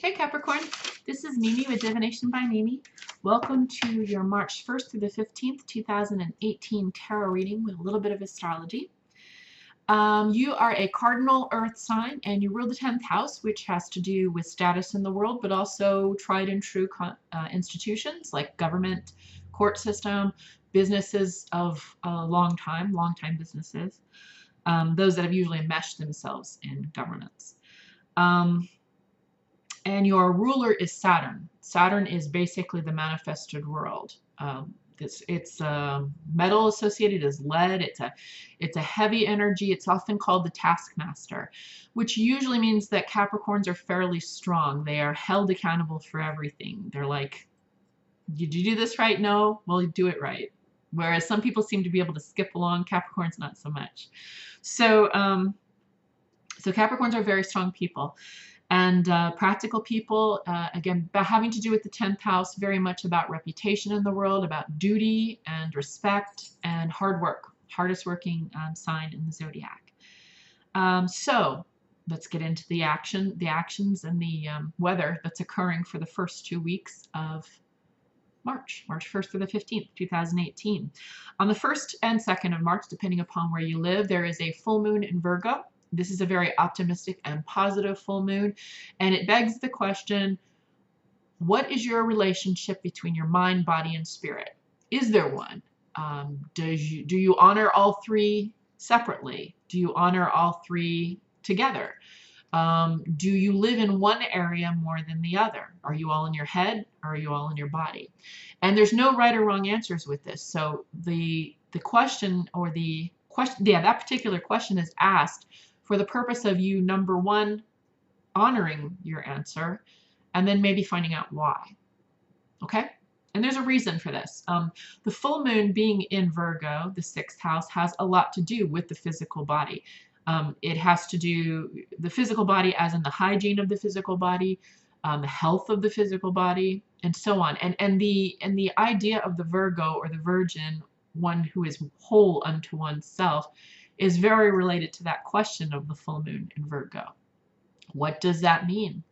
Hey Capricorn, this is Mimi with Divination by Mimi. Welcome to your March 1st through the 15th, 2018 tarot reading with a little bit of astrology. You are a cardinal earth sign and you rule the 10th house, which has to do with status in the world, but also tried and true institutions like government, court system, businesses of long time businesses, those that have usually enmeshed themselves in governments. And your ruler is Saturn. Saturn is basically the manifested world. It's metal associated as lead. It's a heavy energy. It's often called the taskmaster, which usually means that Capricorns are fairly strong. They are held accountable for everything. They're like, did you do this right? No? Well, you do it right. Whereas some people seem to be able to skip along. Capricorns not so much. So Capricorns are very strong people. And practical people, again, having to do with the 10th house, very much about reputation in the world, about duty and respect and hard work, hardest working sign in the zodiac. So let's get into the actions and the weather that's occurring for the first 2 weeks of March 1st through the 15th, 2018. On the 1st and 2nd of March, depending upon where you live, there is a full moon in Virgo. This is a very optimistic and positive full moon, and it begs the question, what is your relationship between your mind, body, and spirit? Is there one? Do you honor all three separately? Do you honor all three together? Do you live in one area more than the other? Are you all in your head, or are you all in your body? And there's no right or wrong answers with this. So the question, or the question, yeah, that particular question is asked for the purpose of you, number one, honoring your answer, and then maybe finding out why. Okay? And there's a reason for this. The full moon being in Virgo, the 6th house, has a lot to do with the physical body. It has to do the physical body as in the hygiene of the physical body, the health of the physical body, and so on. And the idea of the Virgo or the Virgin, one who is whole unto oneself, is very related to that question of the full moon in Virgo. What does that mean?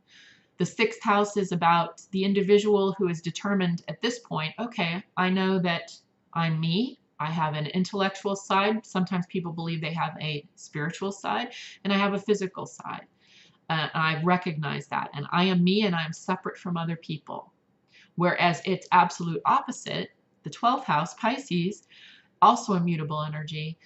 The 6th house is about the individual who is determined at this point, okay, I know that I'm me. I have an intellectual side. Sometimes people believe they have a spiritual side, and I have a physical side. I recognize that, and I am me, and I am separate from other people. Whereas its absolute opposite, the 12th house, Pisces, also a mutable energy,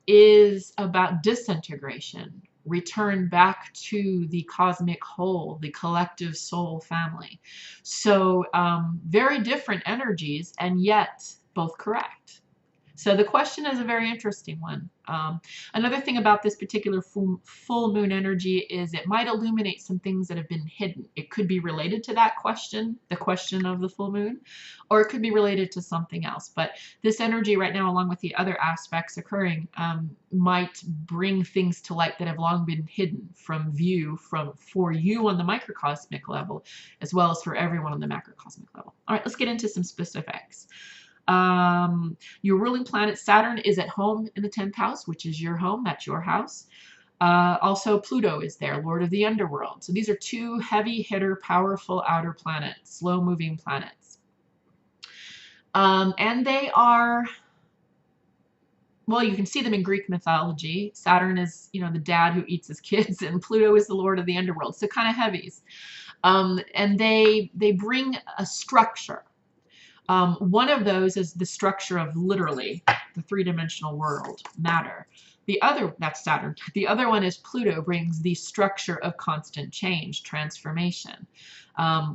is about disintegration, return back to the cosmic whole, the collective soul family. So very different energies, and yet both correct. So the question is a very interesting one. Another thing about this particular full moon energy is it might illuminate some things that have been hidden. It could be related to that question, the question of the full moon, or it could be related to something else. But this energy right now, along with the other aspects occurring, might bring things to light that have long been hidden from view for you on the microcosmic level, as well as for everyone on the macrocosmic level. All right, let's get into some specifics. Your ruling planet Saturn is at home in the 10th house, which is your home. That's your house. Also, Pluto is there, Lord of the Underworld. So these are two heavy hitter, powerful outer planets, slow-moving planets. And they are, well, you can see them in Greek mythology. Saturn is, you know, the dad who eats his kids, and Pluto is the Lord of the Underworld. So kind of heavies. And they bring a structure. One of those is the structure of literally the three-dimensional world, matter. The other, that's Saturn. The other one is Pluto, brings the structure of constant change, transformation,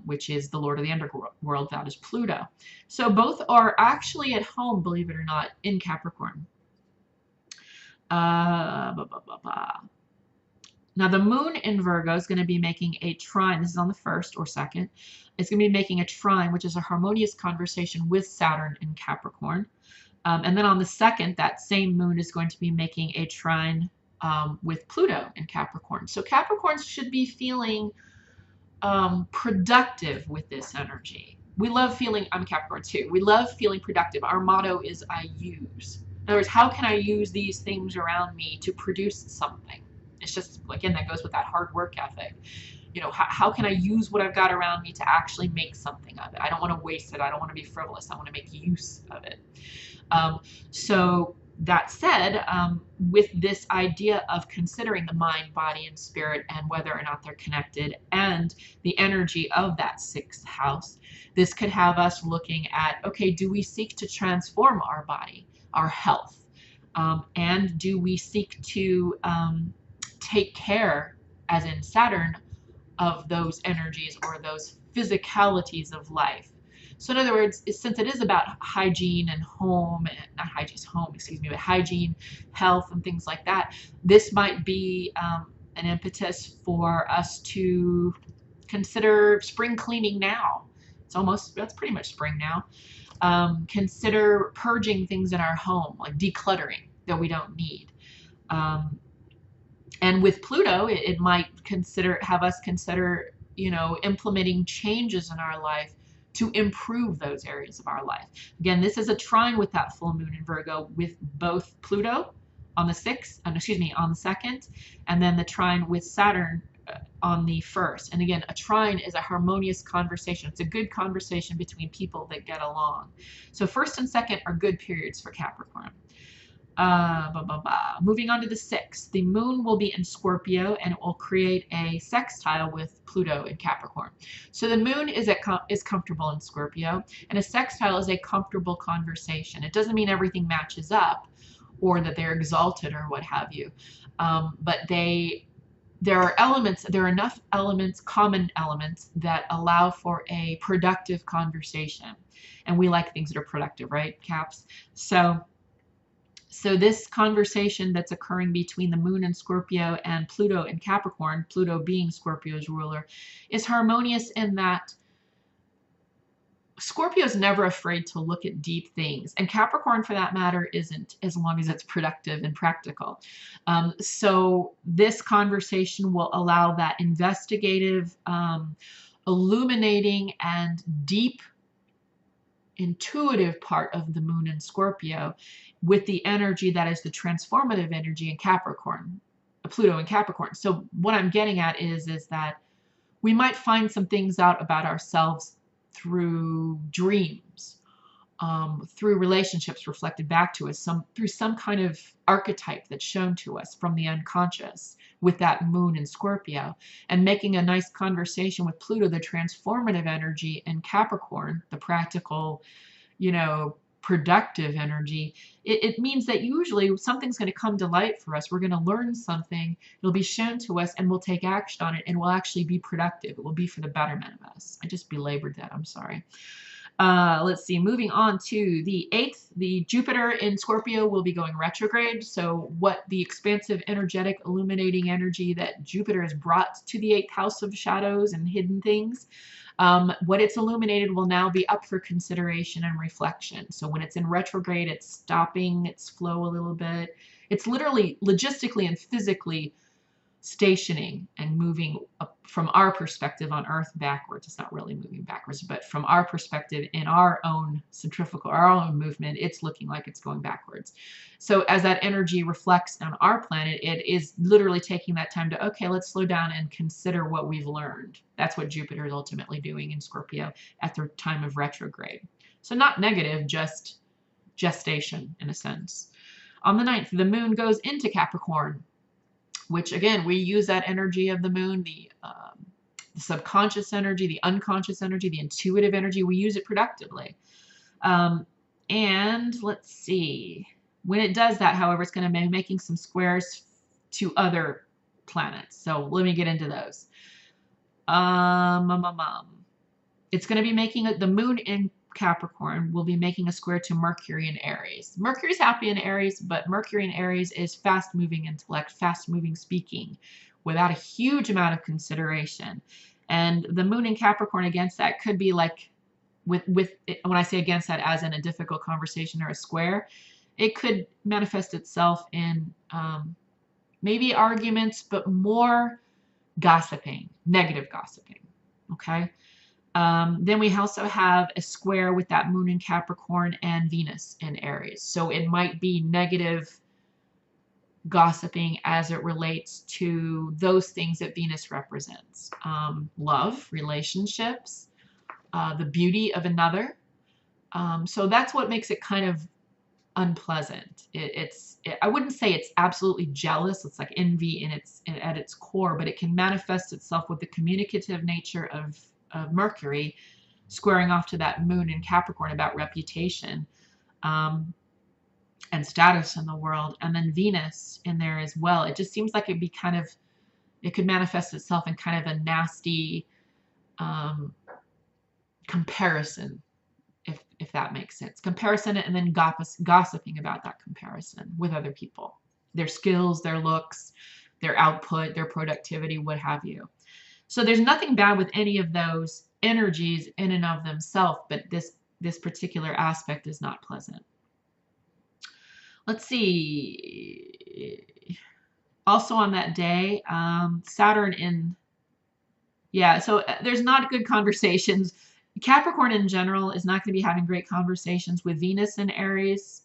which is the Lord of the Underworld. That is Pluto. So both are actually at home, believe it or not, in Capricorn. Now, the moon in Virgo is going to be making a trine. This is on the 1st or 2nd. It's going to be making a trine, which is a harmonious conversation with Saturn in Capricorn. And then on the 2nd, that same moon is going to be making a trine with Pluto in Capricorn. So Capricorns should be feeling productive with this energy. We love feeling, I'm Capricorn too, we love feeling productive. Our motto is I use. In other words, how can I use these things around me to produce something? It's just, again, that goes with that hard work ethic. you know, how can I use what I've got around me to actually make something of it? I don't want to waste it. I don't want to be frivolous. I want to make use of it. So that said, with this idea of considering the mind, body, and spirit and whether or not they're connected and the energy of that sixth house, this could have us looking at, okay, do we seek to transform our body, our health? And do we seek to take care, as in Saturn, of those energies or those physicalities of life? So in other words, since it is about hygiene and home, not hygiene, home, excuse me, but hygiene, health, and things like that, this might be an impetus for us to consider spring cleaning now. That's pretty much spring now. Consider purging things in our home, like decluttering that we don't need. And with Pluto, it might have us consider, you know, implementing changes in our life to improve those areas of our life. Again, this is a trine with that full moon in Virgo, with both Pluto on the 6th, on the 2nd, and then the trine with Saturn on the 1st. And again, a trine is a harmonious conversation. It's a good conversation between people that get along. So 1st and 2nd are good periods for Capricorn. Moving on to the 6th, the moon will be in Scorpio and it will create a sextile with Pluto in Capricorn. So the moon is comfortable in Scorpio, and a sextile is a comfortable conversation. It doesn't mean everything matches up or that they're exalted or what have you, but there are enough elements, common elements, that allow for a productive conversation. And we like things that are productive, right, Caps? So this conversation that's occurring between the moon in Scorpio and Pluto in Capricorn, Pluto being Scorpio's ruler, is harmonious in that Scorpio is never afraid to look at deep things, and Capricorn, for that matter, isn't, as long as it's productive and practical. So this conversation will allow that investigative, illuminating, and deep intuitive part of the moon in Scorpio with the energy that is the transformative energy in Capricorn, Pluto in Capricorn. So what I'm getting at is that we might find some things out about ourselves through dreams, through relationships reflected back to us, through some kind of archetype that's shown to us from the unconscious with that moon in Scorpio, and making a nice conversation with Pluto, the transformative energy, and Capricorn, the practical, you know, productive energy. It means that usually something's going to come to light for us. We're going to learn something. It'll be shown to us, and we'll take action on it, and we'll actually be productive. It will be for the betterment of us. I just belabored that. I'm sorry. Let's see, moving on to the 8th, the Jupiter in Scorpio will be going retrograde. So what the expansive, energetic, illuminating energy that Jupiter has brought to the 8th house of shadows and hidden things, what it's illuminated will now be up for consideration and reflection. So when it's in retrograde, it's stopping its flow a little bit. It's literally, logistically and physically stationing and moving up from our perspective on Earth backwards. It's not really moving backwards, but from our perspective in our own centrifugal, our own movement, it's looking like it's going backwards. So as that energy reflects on our planet, it is literally taking that time to, okay, let's slow down and consider what we've learned. That's what Jupiter is ultimately doing in Scorpio at the time of retrograde. So not negative, just gestation in a sense. On the 9th, the moon goes into Capricorn, which again, we use that energy of the moon, the subconscious energy, the unconscious energy, the intuitive energy. We use it productively. And let's see, when it does that, however, it's going to be making some squares to other planets. So let me get into those. It's going to be making the moon in Capricorn will be making a square to Mercury in Aries. Mercury's happy in Aries, but Mercury in Aries is fast-moving intellect, fast-moving speaking, without a huge amount of consideration. And the moon in Capricorn against that could be like, when I say against that, as in a difficult conversation or a square, it could manifest itself in maybe arguments, but more gossiping, negative gossiping. Okay. Then we also have a square with that moon in Capricorn and Venus in Aries. So it might be negative gossiping as it relates to those things that Venus represents. Love, relationships, the beauty of another. So that's what makes it kind of unpleasant. I wouldn't say it's absolutely jealous. It's like envy at its core, but it can manifest itself with the communicative nature of Mercury squaring off to that moon in Capricorn about reputation. And status in the world, and then Venus in there as well. It just seems like it could manifest itself in kind of a nasty comparison, if that makes sense. Comparison, and then gossiping about that comparison with other people, their skills, their looks, their output, their productivity, what have you. So there's nothing bad with any of those energies in and of themselves, but this particular aspect is not pleasant. Let's see. Also on that day, Saturn so there's not good conversations. Capricorn in general is not going to be having great conversations with Venus in Aries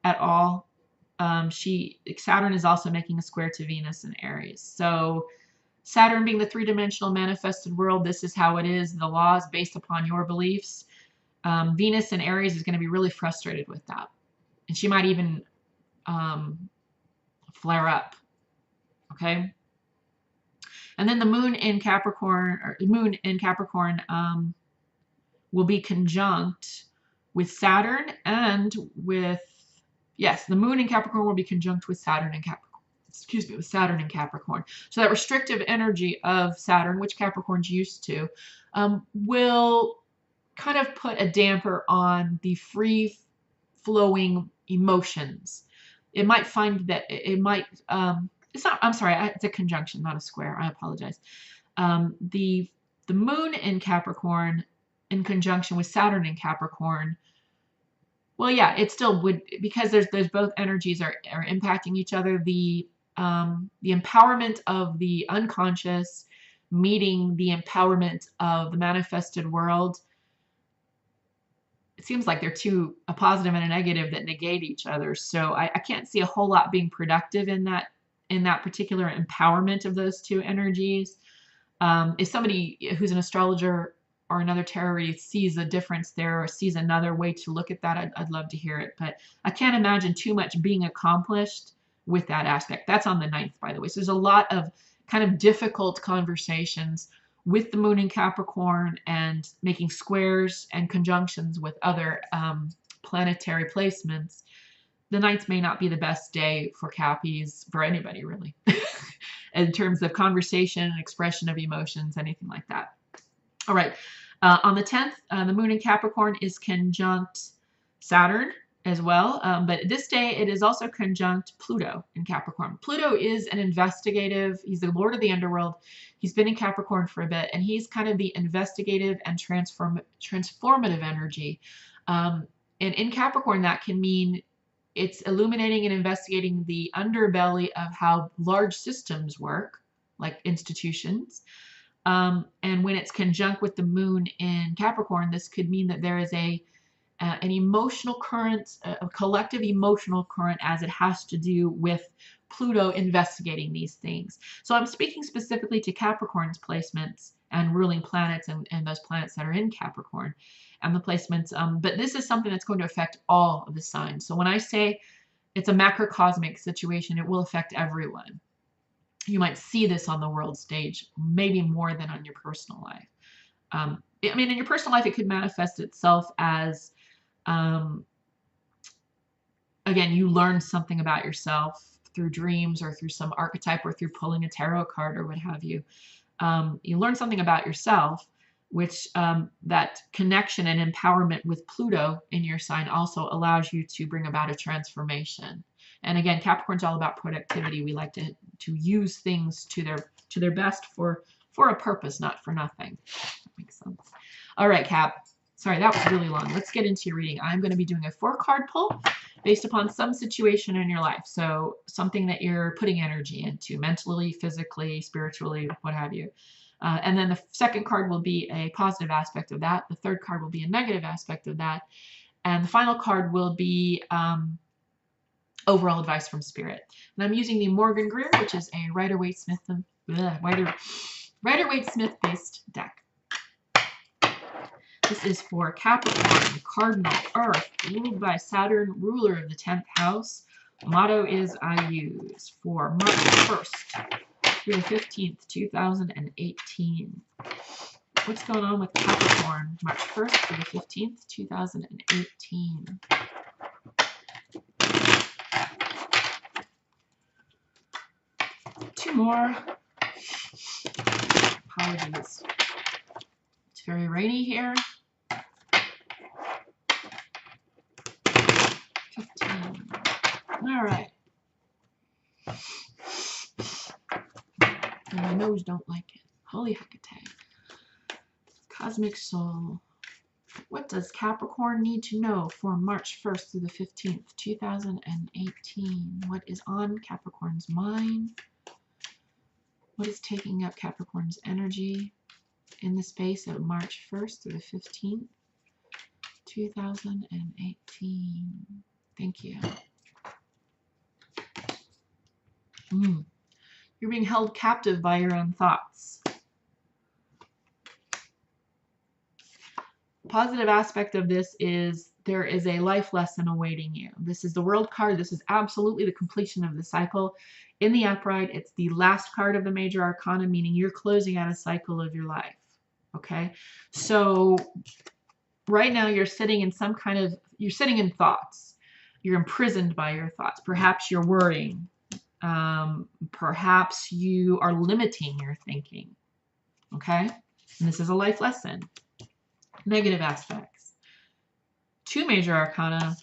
at all. Saturn is also making a square to Venus in Aries. So Saturn being the three-dimensional manifested world, this is how it is. The law is based upon your beliefs. Venus in Aries is going to be really frustrated with that. And she might even flare up. Okay. And then the moon in Capricorn, will be conjunct with Saturn and with, yes, the moon in Capricorn will be conjunct with Saturn in Capricorn. Excuse me, with Saturn in Capricorn. So that restrictive energy of Saturn, which Capricorn's used to, will kind of put a damper on the free-flowing emotions. It might find that it might, it's not, I'm sorry, it's a conjunction, not a square. I apologize. The moon in Capricorn in conjunction with Saturn in Capricorn, well, yeah, it still would, because there's both energies are impacting each other. The empowerment of the unconscious meeting the empowerment of the manifested world. It seems like they're a positive and a negative that negate each other. So I can't see a whole lot being productive in that particular empowerment of those two energies. If somebody who's an astrologer or another tarot reader sees a difference there or sees another way to look at that, I'd love to hear it. But I can't imagine too much being accomplished with that aspect. That's on the 9th, by the way. So there's a lot of kind of difficult conversations with the moon in Capricorn and making squares and conjunctions with other planetary placements. The 9th may not be the best day for Cappies, for anybody really, in terms of conversation and expression of emotions, anything like that. All right. On the 10th, the moon in Capricorn is conjunct Saturn as well. But this day, it is also conjunct Pluto in Capricorn. Pluto is an investigative, he's the lord of the underworld. He's been in Capricorn for a bit, and he's kind of the investigative and transformative energy. And in Capricorn, that can mean it's illuminating and investigating the underbelly of how large systems work, like institutions. And when it's conjunct with the moon in Capricorn, this could mean that there is an emotional current, a collective emotional current, as it has to do with Pluto investigating these things. So I'm speaking specifically to Capricorn's placements and ruling planets and those planets that are in Capricorn and the placements. But this is something that's going to affect all of the signs. So when I say it's a macrocosmic situation, it will affect everyone. You might see this on the world stage, maybe more than on your personal life. I mean, in your personal life, it could manifest itself as, again, you learn something about yourself through dreams or through some archetype or through pulling a tarot card or what have you. You learn something about yourself, which that connection and empowerment with Pluto in your sign also allows you to bring about a transformation. And again, Capricorn's all about productivity. We like to use things to their best for a purpose, not for nothing. That makes sense. All right, Cap. Sorry, that was really long. Let's get into your reading. I'm going to be doing a 4-card pull based upon some situation in your life. So something that you're putting energy into, mentally, physically, spiritually, what have you. And then the second card will be a positive aspect of that. The third card will be a negative aspect of that. And the final card will be overall advice from Spirit. And I'm using the Morgan Greer, which is a Rider-Waite-Smith Rider-Waite-Smith based deck. This is for Capricorn, Cardinal, Earth, ruled by Saturn, ruler of the 10th house. Motto is I use for March 1st through the 15th, 2018. What's going on with Capricorn, March 1st through the 15th, 2018? Two more. Apologies. It's very rainy here. 15. All right. And my nose don't like it. Holy Hecate. Cosmic Soul. What does Capricorn need to know for March 1st through the 15th, 2018? What is on Capricorn's mind? What is taking up Capricorn's energy in the space of March 1st through the 15th, 2018? Thank you. You're being held captive by your own thoughts. Positive aspect of this is there is a life lesson awaiting you. This is the World card. This is absolutely the completion of the cycle. In the upright, it's the last card of the major arcana, meaning you're closing out a cycle of your life. Okay? So right now you're sitting in some kind of, you're sitting in thoughts. You're imprisoned by your thoughts. Perhaps you're worrying. Perhaps you are limiting your thinking. Okay? And this is a life lesson. Negative aspects. Two major arcana.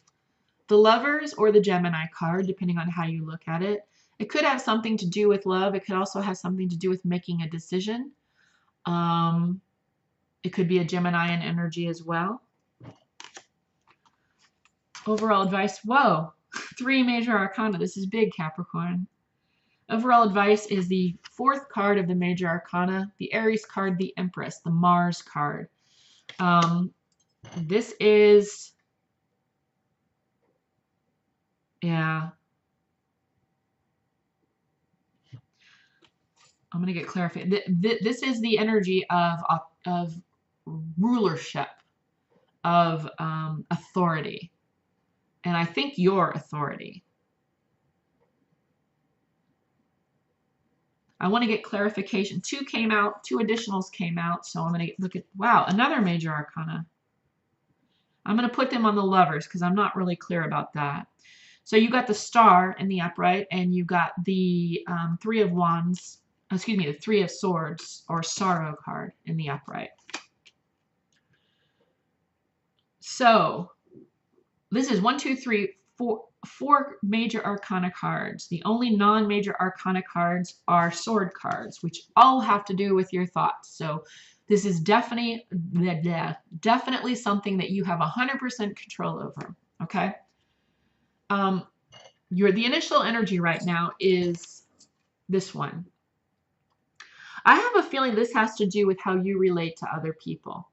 The Lovers or the Gemini card, depending on how you look at it. It could have something to do with love. It could also have something to do with making a decision. It could be a Geminian energy as well. Overall advice. Whoa. Three major arcana. This is big, Capricorn. Overall advice is the fourth card of the major arcana, the Aries card, the Empress, the Mars card. This is, yeah. I'm going to get clarified. This is the energy of rulership, of authority. And I think your authority. I want to get clarification. Two came out, two additionals came out. So I'm going to look at, wow, another major arcana. I'm going to put them on the Lovers because I'm not really clear about that. So you got the Star in the upright, and you got the Three of Wands, excuse me, the Three of Swords or Sorrow card in the upright. So this is 1, 2, 3, 4 major arcana cards. The only non-major arcana cards are sword cards, which all have to do with your thoughts. So this is definitely something that you have 100% control over. Okay. The initial energy right now is this one. I have a feeling this has to do with how you relate to other people,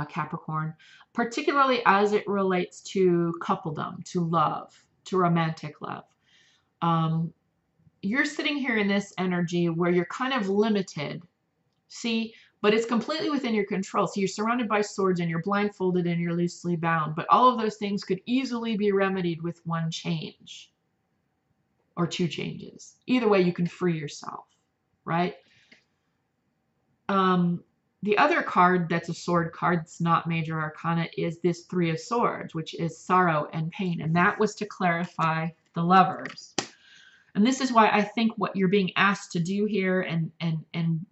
Capricorn, particularly as it relates to coupledom, to love, to romantic love. You're sitting here in this energy where you're kind of limited, see, but it's completely within your control. So you're surrounded by swords and you're blindfolded and you're loosely bound, but all of those things could easily be remedied with one change or two changes. Either way, you can free yourself, right? The other card that's a sword card, that's not major arcana, is this Three of Swords, which is sorrow and pain. And that was to clarify the Lovers. And this is why I think what you're being asked to do here and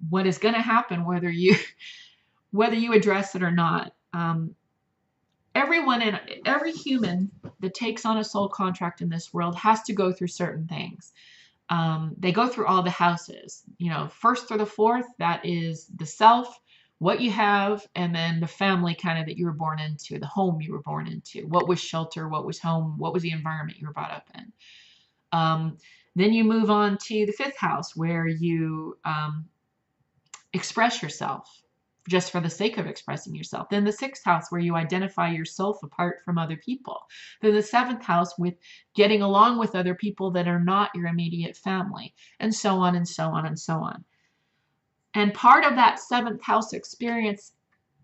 what is going to happen, whether you address it or not. Everyone and every human that takes on a soul contract in this world has to go through certain things. They go through all the houses, you know, first through the fourth, that is the self, what you have, and then the family kind of that you were born into, the home you were born into, what was shelter, what was home, what was the environment you were brought up in. Then you move on to the fifth house where you express yourself. just for the sake of expressing yourself. Then the 6th house, where you identify yourself apart from other people. Then the 7th house, with getting along with other people that are not your immediate family, and so on and so on and so on. And part of that 7th house experience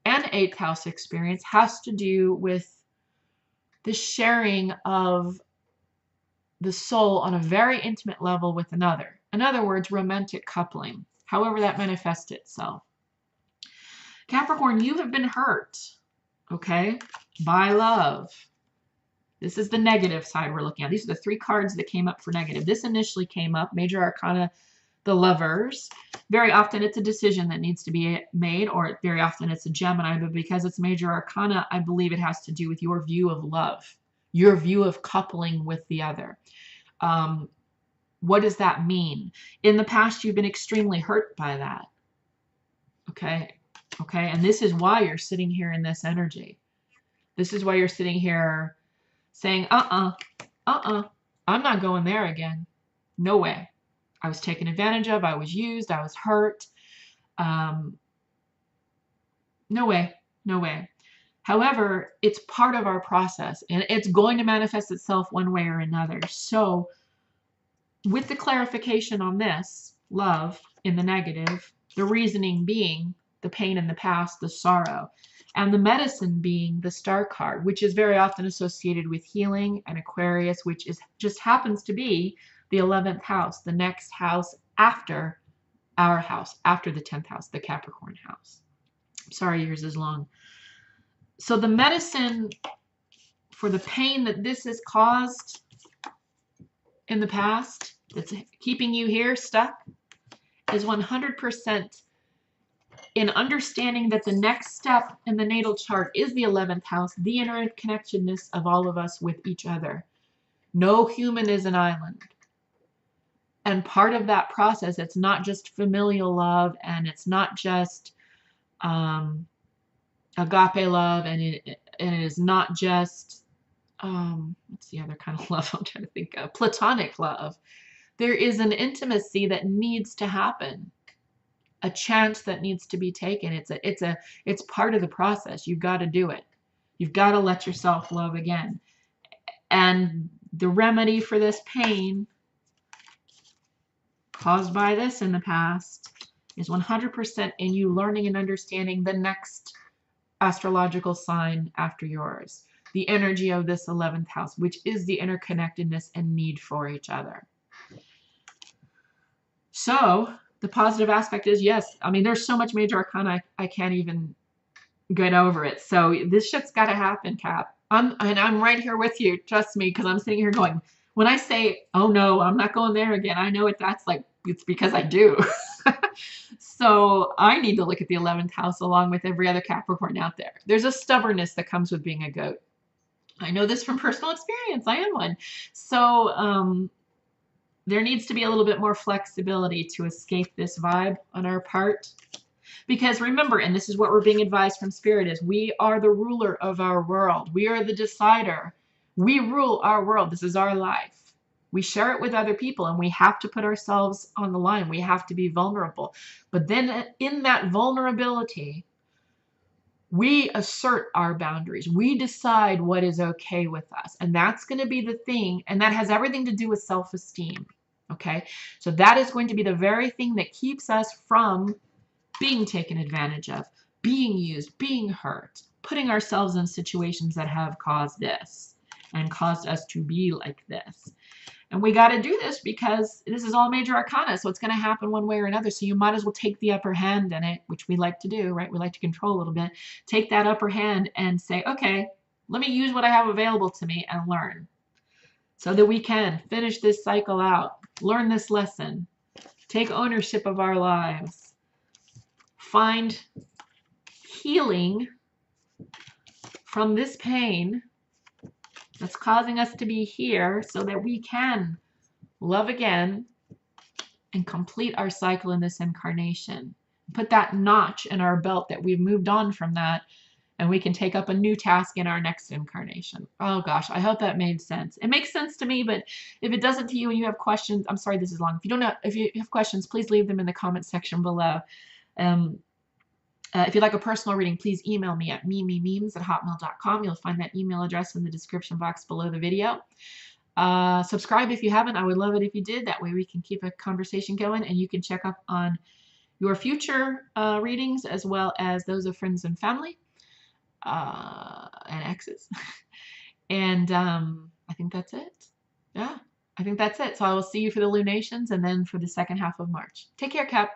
and 8th house experience has to do with the sharing of the soul on a very intimate level with another. In other words, romantic coupling, however that manifests itself. Capricorn, you have been hurt, okay, by love. This is the negative side we're looking at. These are the 3 cards that came up for negative. This initially came up, Major Arcana, the Lovers. Very often it's a decision that needs to be made, or very often it's a Gemini, but because it's Major Arcana, I believe it has to do with your view of love, your view of coupling with the other. What does that mean? In the past, you've been extremely hurt by that. Okay? Okay? And this is why you're sitting here in this energy. This is why you're sitting here saying, I'm not going there again. No way. I was taken advantage of. I was used. I was hurt. No way. No way. However, it's part of our process, and it's going to manifest itself one way or another. So with the clarification on this, love in the negative, the reasoning being the pain in the past, the sorrow, and the medicine being the Star card, which is very often associated with healing, and Aquarius, which is just happens to be the 11th house, the next house after our house, after the 10th house, the Capricorn house. Sorry, yours is long. So the medicine for the pain that this has caused in the past, that's keeping you here stuck, is 100% in understanding that the next step in the natal chart is the 11th house, the interconnectedness of all of us with each other. No human is an island. And part of that process, it's not just familial love, and it's not just agape love, and it is not just, what's the other kind of love I'm trying to think of? Platonic love. There is an intimacy that needs to happen, a chance that needs to be taken. It's part of the process. You've got to do it. You've got to let yourself love again. And the remedy for this pain caused by this in the past is 100% in you learning and understanding the next astrological sign after yours, the energy of this 11th house, which is the interconnectedness and need for each other. So the positive aspect is, yes, I mean, there's so much major arcana, I can't even get over it. So this shit's got to happen, Cap. I'm right here with you. Trust me, because I'm sitting here going, when I say, oh no, I'm not going there again, I know that's like, it's because I do. So I need to look at the 11th house along with every other Capricorn out there. There's a stubbornness that comes with being a goat. I know this from personal experience. I am one. So there needs to be a little bit more flexibility to escape this vibe on our part. Because remember, and this is what we're being advised from Spirit, is we are the ruler of our world. We are the decider. We rule our world. This is our life. We share it with other people, and we have to put ourselves on the line. We have to be vulnerable. But then in that vulnerability, we assert our boundaries. We decide what is okay with us. And that's going to be the thing. And that has everything to do with self-esteem. Okay? So that is going to be the very thing that keeps us from being taken advantage of, being used, being hurt, putting ourselves in situations that have caused this and caused us to be like this. And we got to do this because this is all major arcana, so it's going to happen one way or another. So you might as well take the upper hand in it, which we like to do, right? We like to control a little bit. Take that upper hand and say, okay, let me use what I have available to me and learn so that we can finish this cycle out, learn this lesson, take ownership of our lives, find healing from this pain that's causing us to be here so that we can love again and complete our cycle in this incarnation. Put that notch in our belt that we've moved on from that, and we can take up a new task in our next incarnation. Oh gosh, I hope that made sense. It makes sense to me, but if it doesn't to you and you have questions, I'm sorry this is long. If you have questions, please leave them in the comment section below. If you'd like a personal reading, please email me at memememes@hotmail.com. You'll find that email address in the description box below the video. Subscribe if you haven't. I would love it if you did. That way we can keep a conversation going, and you can check up on your future readings as well as those of friends and family and exes. And I think that's it. Yeah, I think that's it. So I will see you for the lunations and then for the second half of March. Take care, Cap.